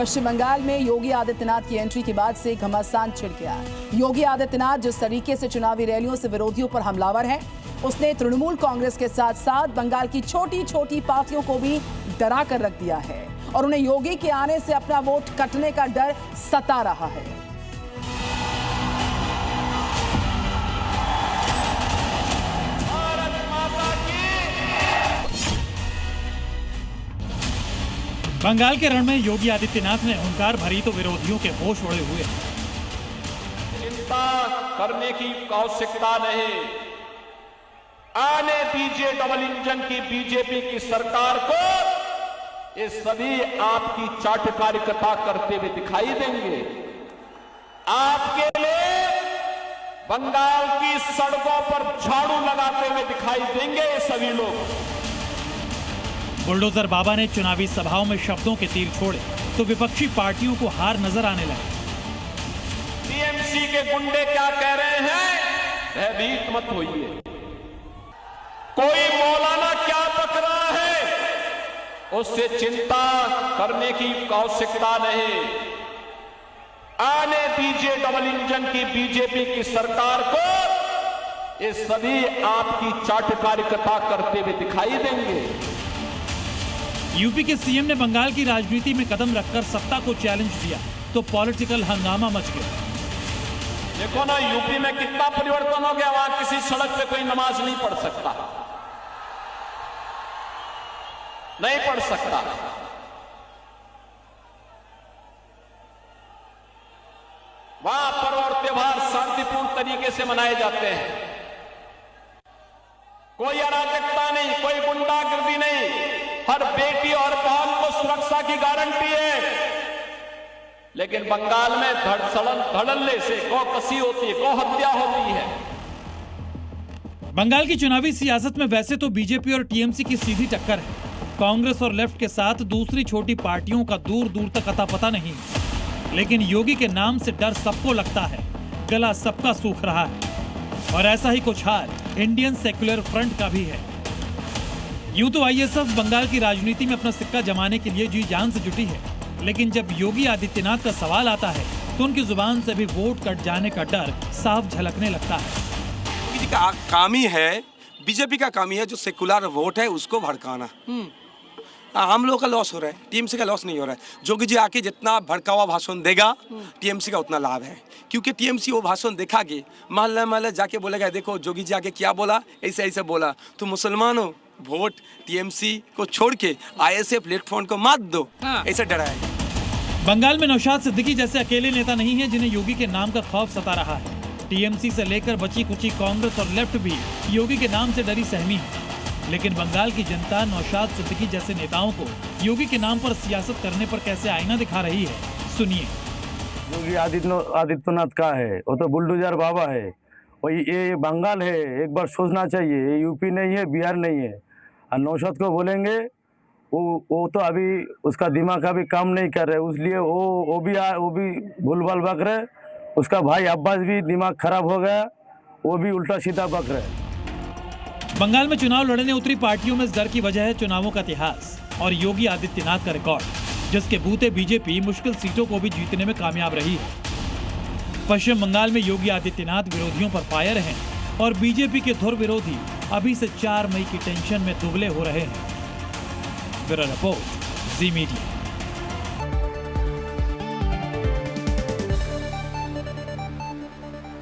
पश्चिम बंगाल में योगी आदित्यनाथ की एंट्री के बाद से घमासान छिड़ गया। योगी आदित्यनाथ जिस तरीके से चुनावी रैलियों से विरोधियों पर हमलावर हैं, उसने तृणमूल कांग्रेस के साथ साथ बंगाल की छोटी छोटी पार्टियों को भी डरा कर रख दिया है और उन्हें योगी के आने से अपना वोट कटने का डर सता रहा है। बंगाल के रण में योगी आदित्यनाथ ने हुंकार भरी तो विरोधियों के होश उड़े हुए। चिंता करने की आवश्यकता नहीं, आने दीजिए डबल इंजन की बीजेपी की सरकार को। ये सभी आपकी चाटकारिता करते हुए दिखाई देंगे। आपके लिए बंगाल की सड़कों पर झाड़ू लगाते हुए दिखाई देंगे ये सभी लोग। बुलडोजर बाबा ने चुनावी सभाओं में शब्दों के तीर छोड़े तो विपक्षी पार्टियों को हार नजर आने लगी। टीएमसी के गुंडे क्या कह रहे हैं? भयभीत मत होइए। कोई मौलाना क्या बक रहा है, उससे चिंता करने की आवश्यकता नहीं। आने दीजिए डबल इंजन की बीजेपी की सरकार को। ये सभी आपकी चाटकारिता करते हुए दिखाई देंगे। यूपी के सीएम ने बंगाल की राजनीति में कदम रखकर सत्ता को चैलेंज दिया तो पॉलिटिकल हंगामा मच गया। देखो ना, यूपी में कितना परिवर्तन हो गया। वहां किसी सड़क पे कोई नमाज नहीं पढ़ सकता, नहीं पढ़ सकता। वहां पर्व और त्योहार शांतिपूर्ण तरीके से मनाए जाते हैं। कोई अराजकता नहीं, कोई गुंडागर्दी नहीं। हर बेटी और बहन को सुरक्षा की गारंटी है। लेकिन बंगाल में धड़ल्ले से गौ-कसी होती है, गौ हत्या होती है। बंगाल की चुनावी सियासत में वैसे तो बीजेपी और टीएमसी की सीधी टक्कर है। कांग्रेस और लेफ्ट के साथ दूसरी छोटी पार्टियों का दूर दूर तक अता पता नहीं, लेकिन योगी के नाम से डर सबको लगता है, गला सबका सूख रहा है। और ऐसा ही कुछ हाल इंडियन सेक्युलर फ्रंट का भी है। यूं तो आईएसएफ बंगाल की राजनीति में अपना सिक्का जमाने के लिए जी जान से जुटी है, लेकिन जब योगी आदित्यनाथ का सवाल आता है तो उनकी जुबान से भी वोट कट जाने का डर साफ झलकने लगता है। योगी जी का काम ही है, बीजेपी का काम ही है जो सेकुलर वोट है उसको भड़काना। हम लोग का लॉस हो रहा है, टीएमसी का लॉस नहीं हो रहा है। योगी जी आके जितना भड़कावा भाषण देगा टीएमसी का उतना लाभ है, क्योंकि टीएमसी वो भाषण देखा के महल्ला महल्ला जाके बोलेगा देखो योगी जी आके क्या बोला, ऐसे ऐसे बोला। तो मुसलमानों वोट टीएमसी को छोड़ के आईएसएफ प्लेटफॉर्म को मत दो, ऐसा डराएगा। बंगाल में नौशाद सिद्दीकी जैसे अकेले नेता नहीं है जिन्हें योगी के नाम का खौफ सता रहा है। टीएमसी से लेकर बची कुची कांग्रेस और लेफ्ट भी योगी के नाम से डरी सहमी है। लेकिन बंगाल की जनता नौशाद सिद्दीकी जैसे नेताओं को योगी के नाम पर सियासत करने पर कैसे आईना दिखा रही है, सुनिए। योगी आदित्यनाथ का है, वो तो बुलडोजर बाबा है। वही ये बंगाल है, एक बार सोचना चाहिए। ये यूपी नहीं है, बिहार नहीं है। और नौशाद को बोलेंगे वो तो अभी उसका दिमाग अभी काम नहीं कर रहे, इसलिए वो भी भूलभाल बक रहे। उसका भाई अब्बास भी दिमाग खराब हो गया, वो भी उल्टा सीधा बक रहे। बंगाल में चुनाव लड़ने उतरी पार्टियों में इस डर की वजह है चुनावों का इतिहास और योगी आदित्यनाथ का रिकॉर्ड, जिसके बूते बीजेपी मुश्किल सीटों को भी जीतने में कामयाब रही है। पश्चिम बंगाल में योगी आदित्यनाथ विरोधियों पर फायर हैं और बीजेपी के धुर विरोधी अभी से 4 मई की टेंशन में दुबले हो रहे हैं। ब्यूरो रिपोर्ट, जी मीडिया।